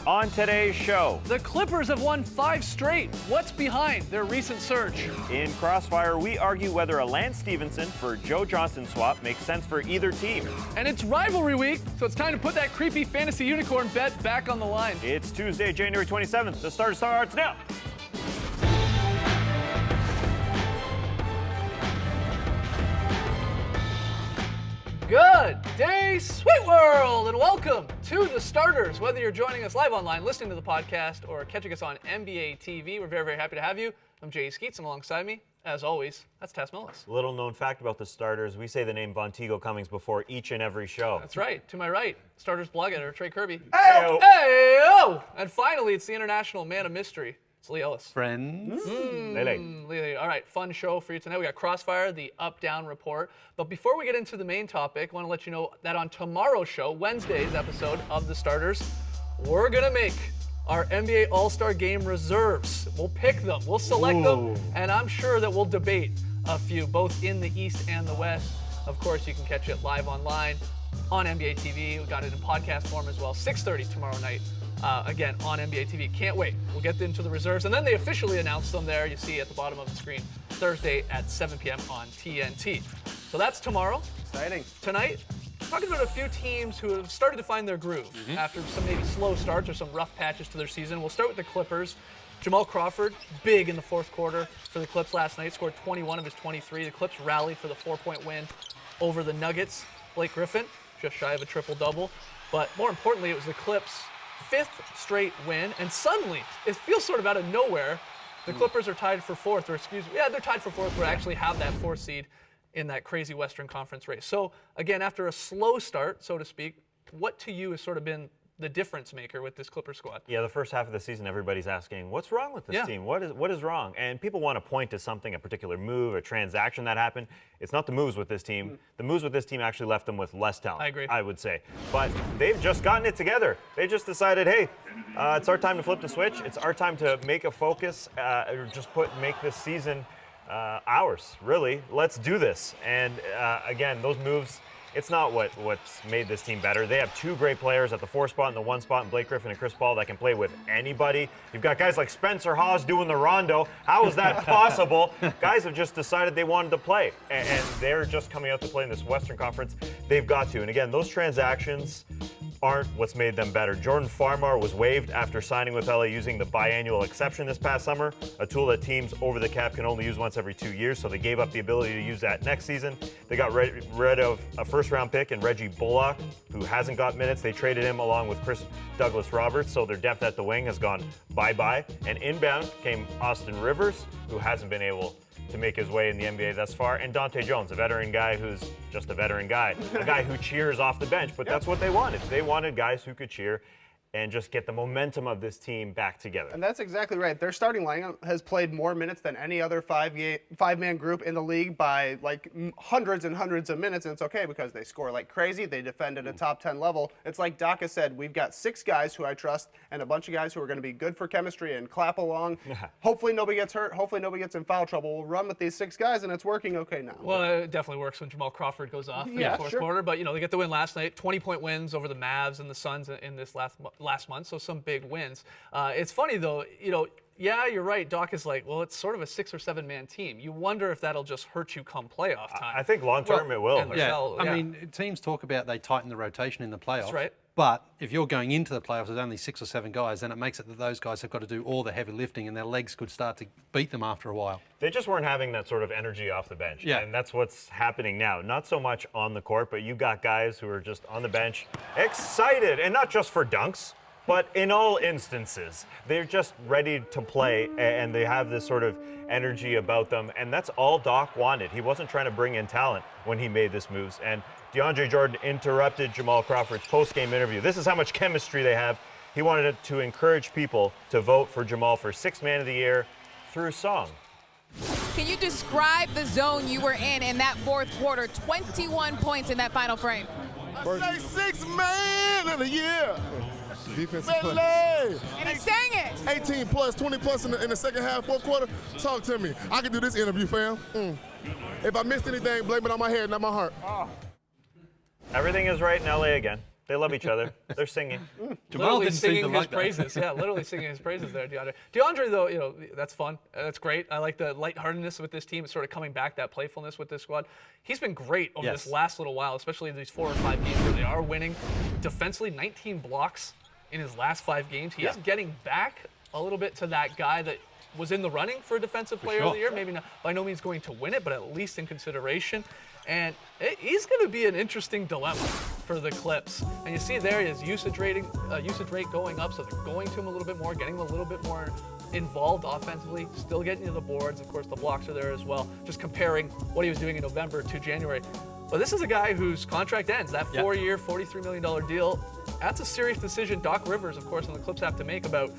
On today's show, The Clippers have won 5 straight. What's behind their recent surge? in Crossfire, we argue whether a Lance Stevenson for Joe Johnson swap makes sense for either team. And it's rivalry week, so it's time to put that creepy fantasy unicorn bet back on the line. It's Tuesday, January 27th. The Starter starts now. Good day, Sweet World, and welcome to The Starters. Whether you're joining us live online, listening to the podcast, or catching us on NBA TV, we're very, very happy to have you. I'm Jay Skeets, and alongside me, as always, that's Tess Millis. Little known fact about the Starters, we say the name Vonteego Cummings before each and every show. That's right. To my right, Starters blog editor Trey Kirby. Hey-o. Hey-o! And finally, it's the international man of mystery. It's Lee Ellis. Friends. Lele. Lee, all right, fun show for you tonight. We got Crossfire, the up-down report. But before we get into the main topic, I want to let you know that on tomorrow's show, Wednesday's episode of The Starters, we're going to make our NBA All-Star Game reserves. We'll pick them, we'll select them, and I'm sure that we'll debate a few, both in the East and the West. Of course, you can catch it live online on NBA TV. We got it in podcast form as well, 6:30 tomorrow night. Again, on NBA TV. Can't wait. We'll get into the reserves. And then they officially announced them there. You see at the bottom of the screen, Thursday at 7 p.m. on TNT. So that's tomorrow. Exciting. Tonight, talking about a few teams who have started to find their groove after some maybe slow starts or some rough patches to their season. We'll start with the Clippers. Jamal Crawford, big in the fourth quarter for the Clips last night, scored 21 of his 23. The Clips rallied for the 4-point win over the Nuggets. Blake Griffin, just shy of a triple-double. But more importantly, it was the Clips' 5th straight win, and suddenly, it feels sort of out of nowhere, the Clippers are tied for 4th, or they're tied for 4th, but actually have that 4th seed in that crazy Western Conference race. So, again, after a slow start, so to speak, what to you has sort of been the difference maker with this Clipper squad? Yeah, the first half of the season, everybody's asking, what's wrong with this team? What is wrong? And people want to point to something, a particular move, a transaction that happened. It's not the moves with this team. The moves with this team actually left them with less talent, I agree. I would say. But they've just gotten it together. They just decided, hey, it's our time to flip the switch. It's our time to make a focus, or just make this season ours, really. Let's do this. And again, those moves, it's not what's made this team better. They have 2 great players at the 4 spot and the 1 spot, in Blake Griffin and Chris Paul, that can play with anybody. You've got guys like Spencer Hawes doing the rondo. How is that possible? Guys have just decided they wanted to play, and they're just coming out to play in this Western Conference. They've got to. And again, those transactions aren't what's made them better. Jordan Farmar was waived after signing with LA using the biannual exception this past summer, a tool that teams over the cap can only use once every 2 years, so they gave up the ability to use that next season. They got rid of a first-round pick and Reggie Bullock, who hasn't got minutes. They traded him along with Chris Douglas-Roberts, so their depth at the wing has gone bye-bye. And inbound came Austin Rivers, who hasn't been able to make his way in the NBA thus far, and Dante Jones, a veteran guy who's just a veteran guy, a guy who cheers off the bench, but that's what they wanted. They wanted guys who could cheer and just get the momentum of this team back together. And that's exactly right. Their starting lineup has played more minutes than any other five-man group in the league by like hundreds and hundreds of minutes, and it's okay because they score like crazy. They defend at a top 10 level. It's like Doc has said, we've got 6 guys who I trust and a bunch of guys who are going to be good for chemistry and clap along. Hopefully nobody gets hurt. Hopefully nobody gets in foul trouble. We'll run with these 6 guys, and it's working okay now. Well, it definitely works when Jamal Crawford goes off in the fourth quarter. But, they get the win last night, 20-point wins over the Mavs and the Suns in this last month, so some big wins. It's funny, though, yeah, you're right. Doc is like, well, it's sort of a 6 or 7 man team. You wonder if that'll just hurt you come playoff time. I think long-term it will. I mean, teams talk about they tighten the rotation in the playoffs. That's right. But if you're going into the playoffs with only 6 or 7 guys, then it makes it that those guys have got to do all the heavy lifting and their legs could start to beat them after a while. They just weren't having that sort of energy off the bench. Yeah. And that's what's happening now. Not so much on the court, but you got guys who are just on the bench excited, and not just for dunks, but in all instances, they're just ready to play, and they have this sort of energy about them, and that's all Doc wanted. He wasn't trying to bring in talent when he made this moves, and DeAndre Jordan interrupted Jamal Crawford's post-game interview. This is how much chemistry they have. He wanted to encourage people to vote for Jamal for 6th Man of the Year through song. Can you describe the zone you were in that fourth quarter? 21 points in that final frame. I say 6th Man of the Year. Defensive play. And he sang it. 18 plus, 20 plus in the second half, fourth quarter. Talk to me. I can do this interview, fam. If I missed anything, blame it on my head, not my heart. Everything is right in LA again. They love each other. They're singing. Jamal Literally didn't seem to singing his like that. praises. Yeah, literally singing his praises there, DeAndre. DeAndre, though, that's fun. That's great. I like the lightheartedness with this team. It's sort of coming back, that playfulness with this squad. He's been great over Yes. this last little while, especially in these 4 or 5 games where they are winning. Defensively, 19 blocks in his last 5 games. He is getting back a little bit to that guy that was in the running for Defensive Player of the Year. Maybe not, by no means going to win it, but at least in consideration. And he's going to be an interesting dilemma for the Clips. And you see there his usage rate going up, so they're going to him a little bit more, getting him a little bit more involved offensively, still getting to the boards. Of course, the blocks are there as well. Just comparing what he was doing in November to January. But this is a guy whose contract ends. That 4-year, $43 million deal, that's a serious decision Doc Rivers, of course, and the Clips have to make about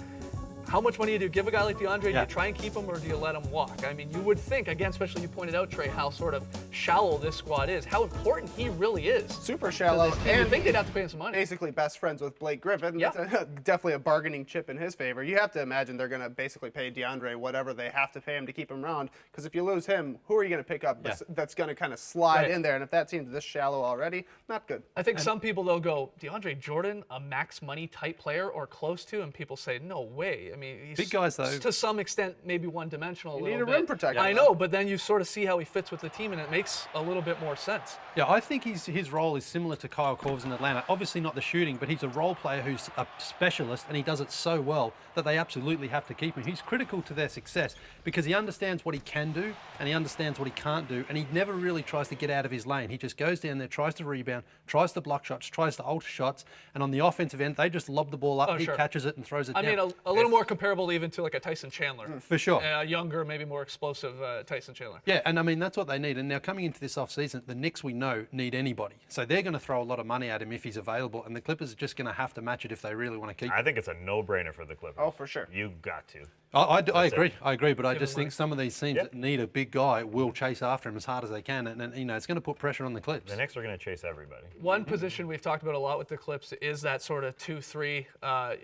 how much money do you give a guy like DeAndre? Do you try and keep him, or do you let him walk? I mean, you would think, again, especially you pointed out, Trey, how sort of shallow this squad is, how important he really is. Super shallow. And you think they'd have to pay him some money. Basically best friends with Blake Griffin. Yeah. That's definitely a bargaining chip in his favor. You have to imagine they're going to basically pay DeAndre whatever they have to pay him to keep him around, because if you lose him, who are you going to pick up that's going to kind of slide in there? And if that team's this shallow already, not good. I think some people, they'll go, DeAndre Jordan, a max money type player or close to, and people say, no way. I mean, he's Big guys, though. to some extent, maybe one-dimensional a You little need a bit. rim protector, I though. know, but then you sort of see how he fits with the team, and it makes a little bit more sense. Yeah, I think his role is similar to Kyle Korver's in Atlanta. Obviously not the shooting, but he's a role player who's a specialist, and he does it so well that they absolutely have to keep him. He's critical to their success because he understands what he can do and he understands what he can't do, and he never really tries to get out of his lane. He just goes down there, tries to rebound, tries to block shots, tries to alter shots, and on the offensive end, they just lob the ball up, he catches it and throws it I down. mean, a little more comparable even to like a Tyson Chandler. For sure. Younger, maybe more explosive Tyson Chandler. Yeah, and I mean, that's what they need. And now coming into this offseason, the Knicks, we know, need anybody. So they're going to throw a lot of money at him if he's available, and the Clippers are just going to have to match it if they really want to keep him. I think it's a no-brainer for the Clippers. Oh, for sure. You got to. I it. agree, but I Give just him think money. some of these teams that need a big guy will chase after him as hard as they can, and it's going to put pressure on the Clips. The Knicks are going to chase everybody. One position we've talked about a lot with the Clips is that sort of 2-3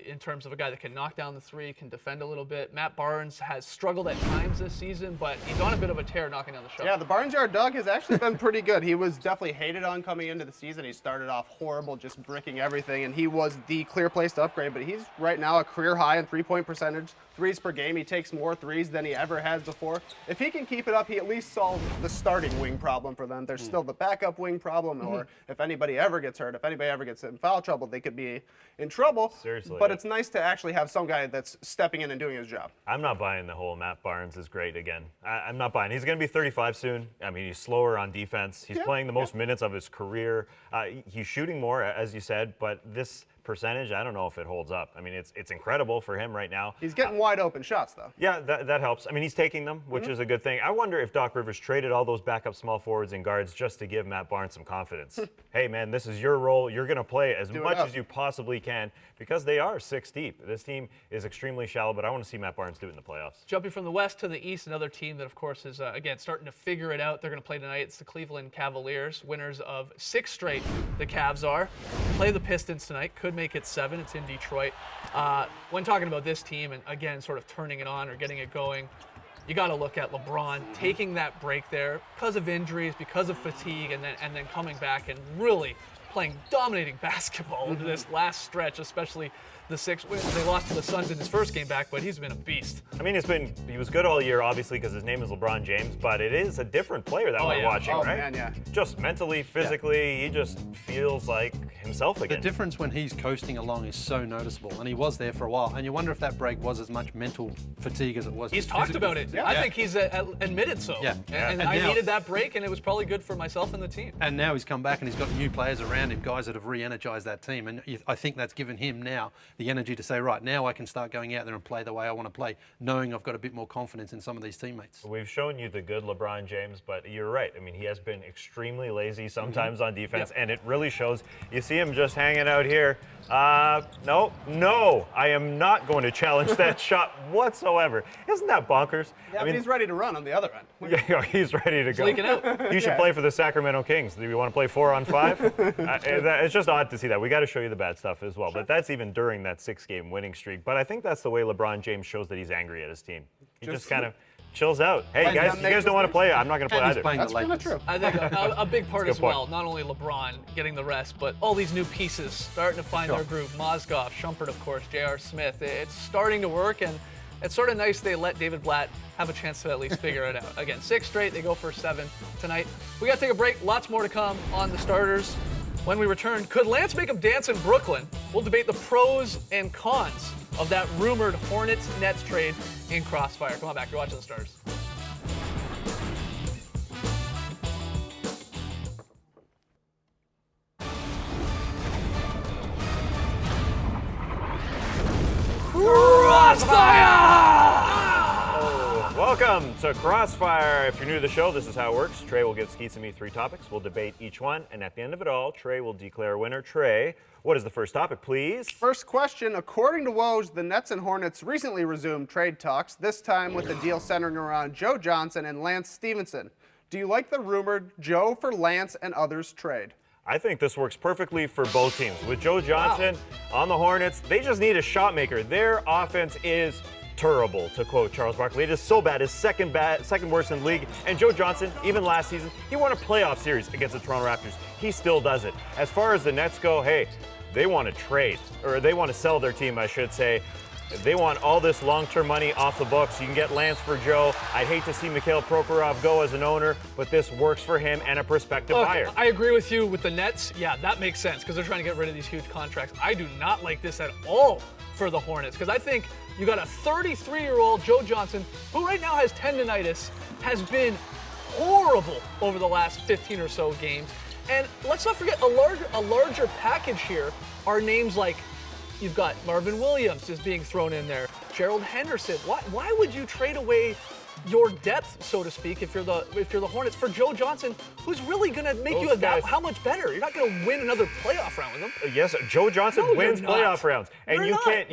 in terms of a guy that can knock down the three, can defend a little bit. Matt Barnes has struggled at times this season, but he's on a bit of a tear knocking down the shot. Yeah, the Barnyard Dog has actually been pretty good. He was definitely hated on coming into the season. He started off horrible, just bricking everything, and he was the clear place to upgrade. But he's right now a career high in three-point percentage, threes per game. He takes more threes than he ever has before. If he can keep it up, he at least solved the starting wing problem for them. There's still the backup wing problem, or if anybody ever gets hurt, if anybody ever gets in foul trouble, they could be in trouble. Seriously. But it's nice to actually have some guy that's stepping in and doing his job. I'm not buying the whole Matt Barnes is great again. I'm not buying. He's going to be 35 soon. I mean, he's slower on defense. He's playing the most minutes of his career. He's shooting more, as you said, but this percentage, I don't know if it holds up. I mean, it's incredible for him right now. He's getting wide open shots, though. Yeah, that helps. I mean, he's taking them, which is a good thing. I wonder if Doc Rivers traded all those backup small forwards and guards just to give Matt Barnes some confidence. Hey, man, this is your role. You're going to play as much as you possibly can, because they are 6 deep. This team is extremely shallow, but I want to see Matt Barnes do it in the playoffs. Jumping from the West to the East, another team that, of course, is, again, starting to figure it out. They're going to play tonight. It's the Cleveland Cavaliers, winners of 6 straight, the Cavs are. Play the Pistons tonight. Could make it 7. It's in Detroit. When talking about this team and, again, sort of turning it on or getting it going, you got to look at LeBron taking that break there because of injuries, because of fatigue, and then coming back and really playing dominating basketball over this last stretch, especially the 6 wins. They lost to the Suns in his first game back, but he's been a beast. I mean, he was good all year, obviously, because his name is LeBron James, but it is a different player that we're watching, right? Man, yeah. Just mentally, physically, he just feels like himself The again. difference when he's coasting along is so noticeable, and he was there for a while. And you wonder if that break was as much mental fatigue as it was. He's just talked physical. about it. I think he's admitted so. Yeah. And And I now- needed that break, and it was probably good for myself and the team. And now he's come back and he's got new players around him, guys that have re-energized that team. And I think that's given him now the energy to say, right, now I can start going out there and play the way I want to play, knowing I've got a bit more confidence in some of these teammates. We've shown you the good LeBron James, but you're right. I mean, he has been extremely lazy sometimes on defense, and it really shows. You see him just hanging out here. No, I am not going to challenge that shot whatsoever. Isn't that bonkers? Yeah, I mean, but he's ready to run on the other end. yeah, he's ready to go. leaking out. You should play for the Sacramento Kings. Do you want to play 4-on-5? It's just odd to see that. We got to show you the bad stuff as well. But that's even during that 6-game winning streak. But I think that's the way LeBron James shows that he's angry at his team. He just kind of chills out. Hey, Playing guys, the you guys don't want to play? I'm not going to play And he's either. playing That's the kind of Lakers. true. I think a big part Good as point. well, not only LeBron getting the rest, but all these new pieces starting to find their groove. Mozgov, Shumpert, of course, J.R. Smith. It's starting to work, and it's sort of nice they let David Blatt have a chance to at least figure it out. Again, 6 straight, they go for 7 tonight. We got to take a break. Lots more to come on the starters. When we return, could Lance make him dance in Brooklyn? We'll debate the pros and cons of that rumored Hornets-Nets trade in Crossfire. Come on back. You're watching the starters. Welcome to Crossfire. If you're new to the show, this is how it works. Trey will give Skeets and me 3 topics. We'll debate each one, and at the end of it all, Trey will declare a winner. Trey, what is the first topic, please? First question, according to Woj, the Nets and Hornets recently resumed trade talks, this time with the deal centering around Joe Johnson and Lance Stevenson. Do you like the rumored Joe for Lance and others trade? I think this works perfectly for both teams. With Joe Johnson on the Hornets, they just need a shot maker. Their offense is terrible, to quote Charles Barkley. It is so bad, it's second worst in the league. And Joe Johnson, even last season, he won a playoff series against the Toronto Raptors. He still does it. As far as the Nets go, hey, they want to trade, or they want to sell their team, I should say. They want all this long-term money off the books. You can get Lance for Joe. I'd hate to see Mikhail Prokhorov go as an owner, but this works for him and a prospective buyer. I agree with you with the Nets. Yeah, that makes sense because they're trying to get rid of these huge contracts. I do not like this at all for the Hornets because I think you got a 33-year-old Joe Johnson who right now has tendonitis, has been horrible over the last 15 or so games. And let's not forget, a larger package here are names like you've got Marvin Williams is being thrown in there, Gerald Henderson. Why would you trade away your depth, so to speak, if you're the Hornets for Joe Johnson, who's really going to make you how much better? You're not going to win another playoff round with him. Yes, Joe Johnson wins playoff rounds, and you can't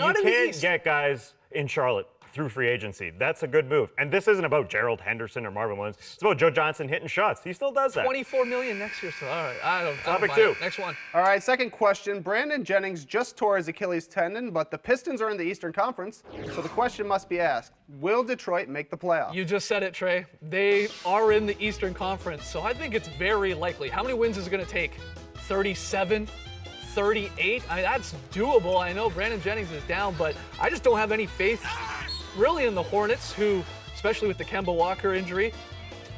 get guys in Charlotte through free agency. That's a good move. And this isn't about Gerald Henderson or Marvin Williams. It's about Joe Johnson hitting shots. He still does that. $24 million next year. So all right, I don't Topic buy 2. it. Next one. All right, second question. Brandon Jennings just tore his Achilles tendon, but the Pistons are in the Eastern Conference, so the question must be asked, will Detroit make the playoffs? You just said it, Trey. They are in the Eastern Conference, so I think it's very likely. How many wins is it going to take? 37? 38? I mean, that's doable. I know Brandon Jennings is down, but I just don't have any faith really in the Hornets, who, especially with the Kemba Walker injury,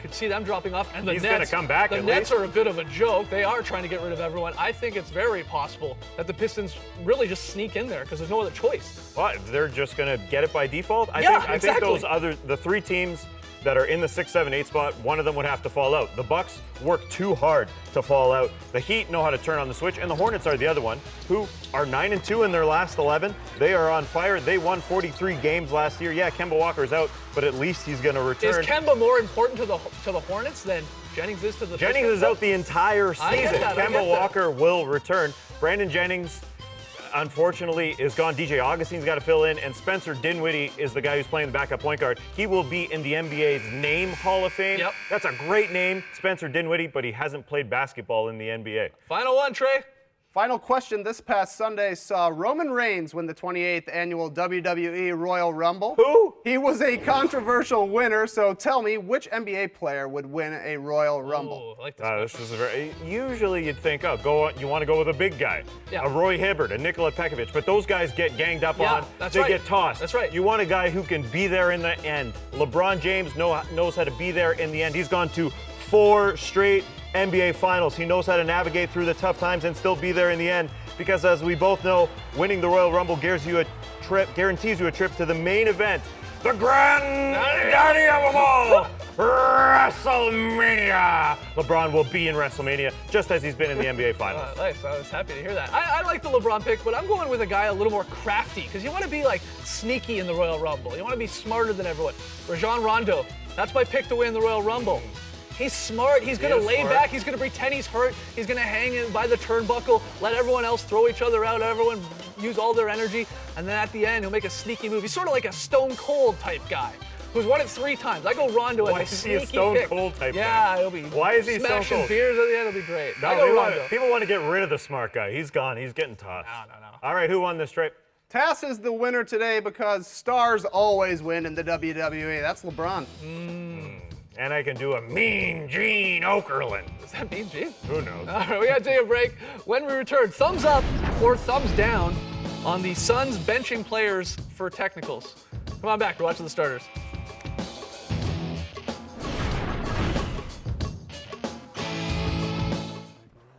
could see them dropping off. And the He's Nets, gonna come back the at Nets least. are a bit of a joke. They are trying to get rid of everyone. I think it's very possible that the Pistons really just sneak in there because there's no other choice. Well, they're just going to get it by default. I Yeah, think exactly. the 3 teams that are in the 6, 7, 8 spot, one of them would have to fall out. The Bucks work too hard to fall out. The Heat know how to turn on the switch, and the Hornets are the other one, who are 9-2 in their last 11. They are on fire. They won 43 games last year. Yeah, Kemba Walker's out, but at least he's going to return. Is Kemba more important to the Hornets than Jennings is to the Jennings Pistons? is out the entire I get season. that, I get Kemba that. Walker will return. Brandon Jennings, unfortunately, is gone. DJ Augustine's got to fill in, and Spencer Dinwiddie is the guy who's playing the backup point guard. He will be in the NBA's Name Hall of Fame. Yep. That's a great name, Spencer Dinwiddie, but he hasn't played basketball in the NBA. Final one, Trey. Final question. This past Sunday saw Roman Reigns win the 28th annual WWE Royal Rumble. Who? He was a controversial winner, so tell me, which NBA player would win a Royal Rumble? Ooh, I like this. This is usually you'd think, you want to go with a big guy, Yeah. a Roy Hibbert, a Nikola Pekovic, but those guys get ganged up Yeah, on. that's They right. get tossed. That's right. You want a guy who can be there in the end. LeBron James knows how to be there in the end. He's gone to 4 straight NBA Finals. He knows how to navigate through the tough times and still be there in the end. Because as we both know, winning the Royal Rumble guarantees you a trip to the main event, the Grand Daddy of them all, WrestleMania. LeBron will be in WrestleMania just as he's been in the NBA Finals. Nice. I was happy to hear that. I like the LeBron pick, but I'm going with a guy a little more crafty because you want to be like sneaky in the Royal Rumble. You want to be smarter than everyone. Rajon Rondo. That's my pick to win the Royal Rumble. He's smart. He's going to is lay smart. back. He's going to pretend he's hurt. He's going to hang in by the turnbuckle, let everyone else throw each other out, everyone use all their energy, and then at the end, he'll make a sneaky move. He's sort of like a Stone Cold type guy who's won it 3 times. I go Rondo Why as a is he a sneaky Stone pick. Cold type Yeah, guy? it'll be Why is he Stone smashing Cold? beers at the end. It'll be great. No, I go Rondo. people want to get rid of the smart guy. He's gone. He's getting tossed. No. All right, who won this trip? Tass is the winner today because stars always win in the WWE. That's LeBron. And I can do a Mean Gene Okerlund. Does that mean Gene? Who knows? All right, we got to take a break. When we return, thumbs up or thumbs down on the Suns benching players for technicals. Come on back. We're watching the starters.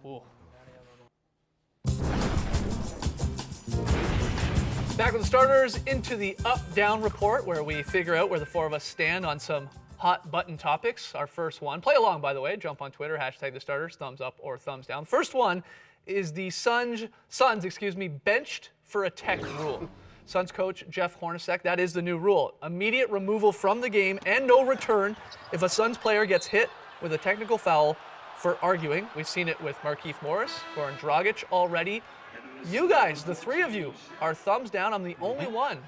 Ooh. Back with the starters into the up-down report where we figure out where the four of us stand on some hot button topics. Our first one, play along by the way, jump on Twitter, hashtag the starters, thumbs up or thumbs down. First one is the Suns, benched for a tech rule. Suns coach Jeff Hornacek, that is the new rule. Immediate removal from the game and no return if a Suns player gets hit with a technical foul for arguing. We've seen it with Markieff Morris, Goran Dragic already. You guys, the three of you, are thumbs down. I'm the only one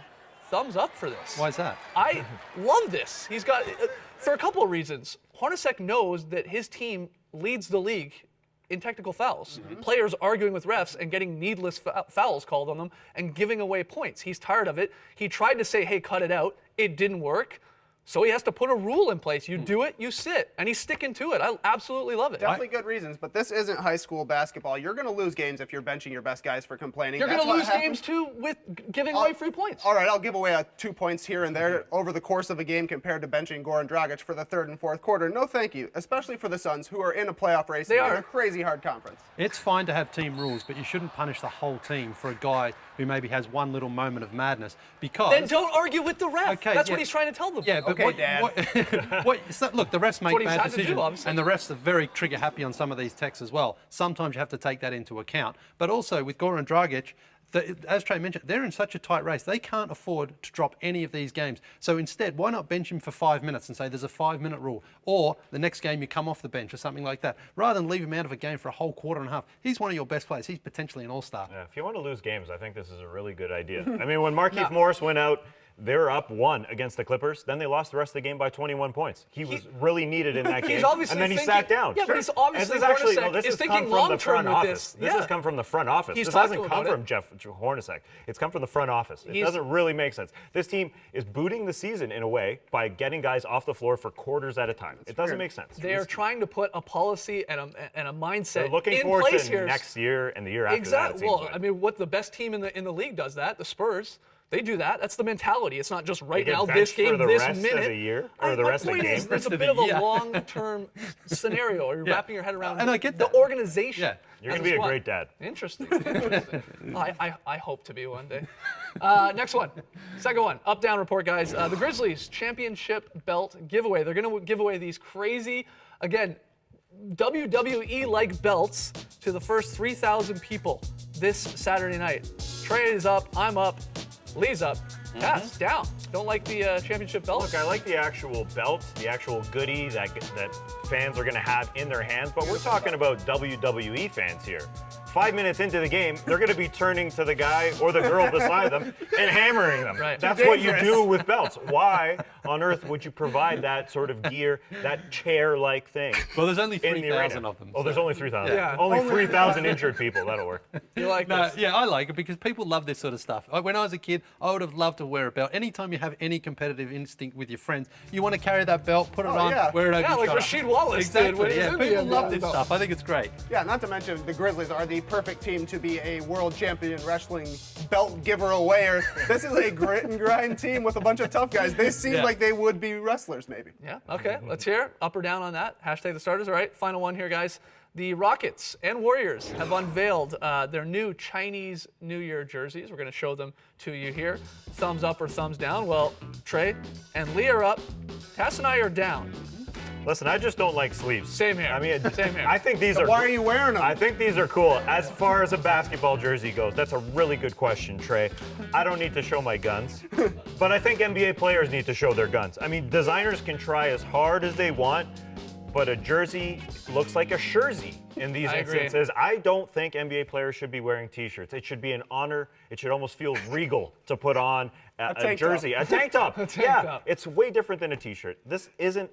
thumbs up for this. Why is that? I love this. He's got, for a couple of reasons. Hornacek knows that his team leads the league in technical fouls. Players arguing with refs and getting needless fouls called on them and giving away points. He's tired of it. He tried to say, hey, cut it out. It didn't work. So he has to put a rule in place. You do it, you sit. And he's sticking to it. I absolutely love it. Definitely good reasons, but this isn't high school basketball. You're going to lose games if you're benching your best guys for complaining. You're going That's to what lose happens. games too with giving away free points. All right, I'll give away 2 points here and there over the course of a game compared to benching Goran Dragic for the third and fourth quarter. No thank you, especially for the Suns, who are in a playoff race They in are. a crazy hard conference. It's fine to have team rules, but you shouldn't punish the whole team for a guy who maybe has one little moment of madness because... Then don't argue with the ref. Okay, That's yeah. what he's trying to tell them. Yeah, but Okay, Dad. look, the refs make what he's bad had to do, decisions, obviously. and the refs are very trigger happy on some of these texts as well. Sometimes you have to take that into account. But also with Goran Dragic, as Trey mentioned, they're in such a tight race. They can't afford to drop any of these games. So instead, why not bench him for 5 minutes and say there's a 5-minute rule? Or the next game you come off the bench or something like that. Rather than leave him out of a game for a whole quarter and a half. He's one of your best players. He's potentially an all-star. Yeah, if you want to lose games, I think this is a really good idea. I mean, when Markieff Morris went out, they were up 1 against the Clippers. Then they lost the rest of the game by 21 points. He was really needed in that game. He's obviously and then he thinking, sat down. Yeah, but he's obviously And this is actually, Hornacek this is has thinking come from the long-term front with office. this. This has come from the front office. He's This talked hasn't about come it. from Jeff Hornacek. It's come from the front office. It He's- doesn't really make sense. This team is booting the season in a way by getting guys off the floor for quarters at a time. It doesn't make sense. They are trying to put a policy and a mindset They're looking in forward place to here. next year and the year after that. Exactly. It seems Well, like. I mean, what the best team in the league does that? The Spurs. They do that. That's the mentality. It's not just right get now, this benched for game, the this rest of minute. the year? Or the rest of the my point game? is, there's Rest a of bit the of a year. long-term scenario. Or you're wrapping your head around. And I get the that. organization. Yeah. You're as going to be a squad. great dad. Interesting. I hope to be one day. Next one. Second one. Up-down report, guys. The Grizzlies championship belt giveaway. They're going to give away these crazy, again, WWE-like belts to the first 3,000 people this Saturday night. Trey is up. I'm up. Lee's up. Cass, down. Don't like the championship belt? Look, I like the actual belt, the actual goodie that fans are going to have in their hands, but we're talking about WWE fans here. 5 minutes into the game, they're going to be turning to the guy or the girl beside them and hammering them. Right. That's what you do with belts. Why on earth would you provide that sort of gear, that chair-like thing? Well, there's only in the 3,000 arena? of them. Oh, there's only 3,000. Yeah. Only 3,000 injured people. That'll work. You like No, this? yeah, I like it because people love this sort of stuff. When I was a kid, I would have loved to wear a belt. Anytime you have any competitive instinct with your friends, you want to carry that belt, put it on, yeah. wear it over Yeah, your like shoulder. Rasheed Wallace did when Exactly, he was yeah. in the People love NBA. this stuff. I think it's great. Yeah, not to mention the Grizzlies are the perfect team to be a world champion wrestling belt giver awayer. This is a grit and grind team with a bunch of tough guys. They seem Yeah. like they would be wrestlers, maybe. Yeah, okay, let's hear. Up or down on that. Hashtag the starters. All right, final one here, guys. The Rockets and Warriors have unveiled their new Chinese New Year jerseys. We're going to show them to you here. Thumbs up or thumbs down? Well, Trey and Lee are up. Cass and I are down. Listen, I just don't like sleeves. Same here. I mean, Same here. I think these are. Why are you wearing them? I think these are cool. As far as a basketball jersey goes, that's a really good question, Trey. I don't need to show my guns, but I think NBA players need to show their guns. I mean, designers can try as hard as they want, but a jersey looks like a jersey in these I agree. instances. I don't think NBA players should be wearing T-shirts. It should be an honor. It should almost feel regal to put on a tank jersey, top. a tank top. tank Yeah, top. it's way different than a T-shirt. This isn't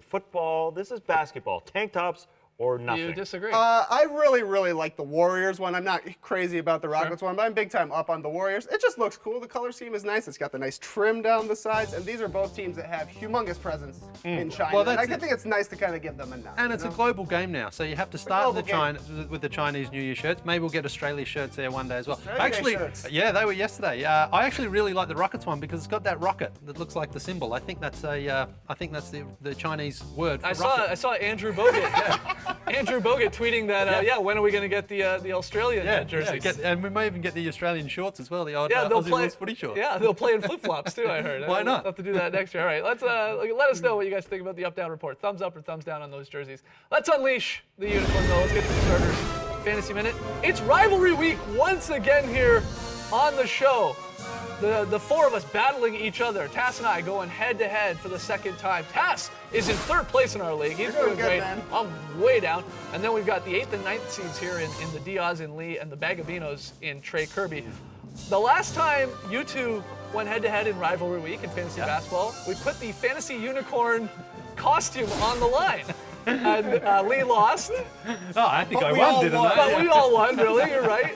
football. This is basketball. Tank tops or Do nothing? you disagree? I really, really like the Warriors one. I'm not crazy about the Rockets one, but I'm big time up on the Warriors. It just looks cool. The color scheme is nice. It's got the nice trim down the sides, and these are both teams that have humongous presence in China. Well, and I that's think it's nice to kind of give them a nod. And it's you a know? global game now, so you have to start global with the Chinese New Year shirts. Maybe we'll get Australia shirts there one day as well. Australia Actually, shirts. yeah, they were yesterday. I actually really like the Rockets one because it's got that rocket that looks like the symbol. I think that's the Chinese word for I rocket. saw Andrew Bogut. Andrew Bogut tweeting that. When are we going to get the Australian jerseys? And we may even get the Australian shorts as well. The old they'll Aussie play Rules footy shorts. Yeah, they'll play in flip flops too. I heard. Why not? We'll have to do that next year. All right, let's let us know what you guys think about the Up Down Report. Thumbs up or thumbs down on those jerseys. Let's unleash the unicorn though. Let's get to the starters. Fantasy Minute. It's rivalry week once again here on the show. The four of us battling each other. Tass and I going head to head for the second time. Tass is in third place in our league. He's You're doing doing good, great. man. I'm way down. And then we've got the 8th and 9th seeds here in the Diaz and Lee and the Bagabinos in Trey Kirby. The last time you two went head to head in rivalry week in fantasy basketball, we put the fantasy unicorn costume on the line. And Lee lost. Oh, I think I we won, all didn't won. I? But we all won, really. You're right.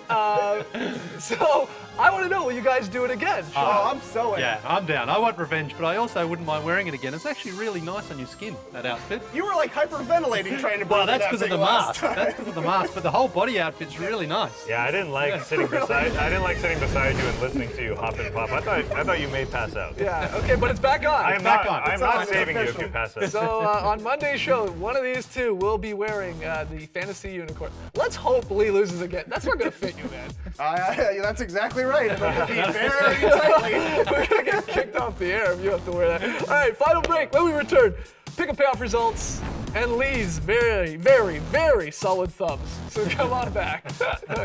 So I want to know, will you guys do it again? Oh, I'm so in. Yeah, I'm down. I want revenge, but I also wouldn't mind wearing it again. It's actually really nice on your skin, that outfit. You were like hyperventilating trying to. Well, breathe that's that because of big the last mask. time. That's because of the mask. But the whole body outfit's really nice. Yeah, I didn't like sitting beside. I didn't like sitting beside you and listening to you hop and pop. I thought you may pass out. Yeah, okay, but it's back on. I am back not. on. I am It's not on. saving you if Official. you pass out. So on Monday's show, one of these two will be wearing the fantasy unicorn. Let's hope Lee loses again. That's not going to fit you, man. That's exactly right. It'll be very tightly. We're going to get kicked off the air if you have to wear that. All right, final break. When we return, pick and payoff results and Lee's very, very, very solid thumbs. So come on back.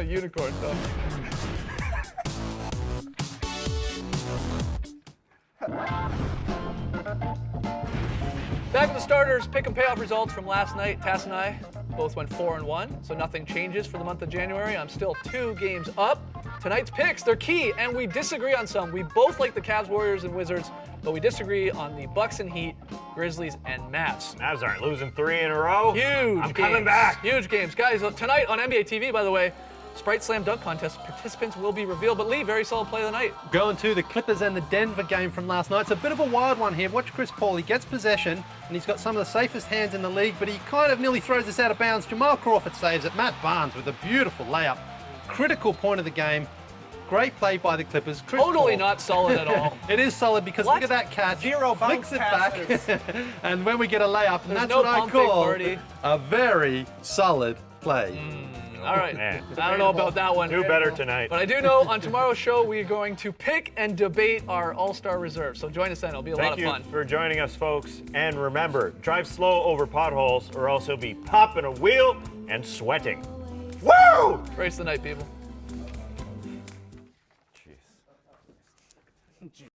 Unicorn thumbs. Back to the starters, pick and payoff results from last night. Tass and I both went 4-1, so nothing changes for the month of January. I'm still 2 games up. Tonight's picks, they're key, and we disagree on some. We both like the Cavs, Warriors, and Wizards, but we disagree on the Bucks and Heat, Grizzlies, and Mavs. Mavs aren't losing 3 in a row. Huge I'm games. coming back. Huge games. Guys, tonight on NBA TV, by the way, Sprite Slam Dunk Contest participants will be revealed, but Lee, very solid play of the night. Going to the Clippers and the Denver game from last night. It's a bit of a wild one here. Watch Chris Paul. He gets possession, and he's got some of the safest hands in the league, but he kind of nearly throws this out of bounds. Jamal Crawford saves it. Matt Barnes with a beautiful layup. Critical point of the game. Great play by the Clippers. Chris Totally Paul. not solid at all. It is solid because What? look at that catch. Zero flicks bounce it back, passes. and when we get a layup, and There's that's no what I pump fake call party. a very solid play. All right. Man. I don't know about that one. Do better tonight. But I do know on tomorrow's show, we are going to pick and debate our All-Star reserve. So join us then. It'll be a lot Thank of you fun. for joining us, folks. And remember, drive slow over potholes or else you'll be popping a wheel and sweating. Woo! Race the night, people. Jeez.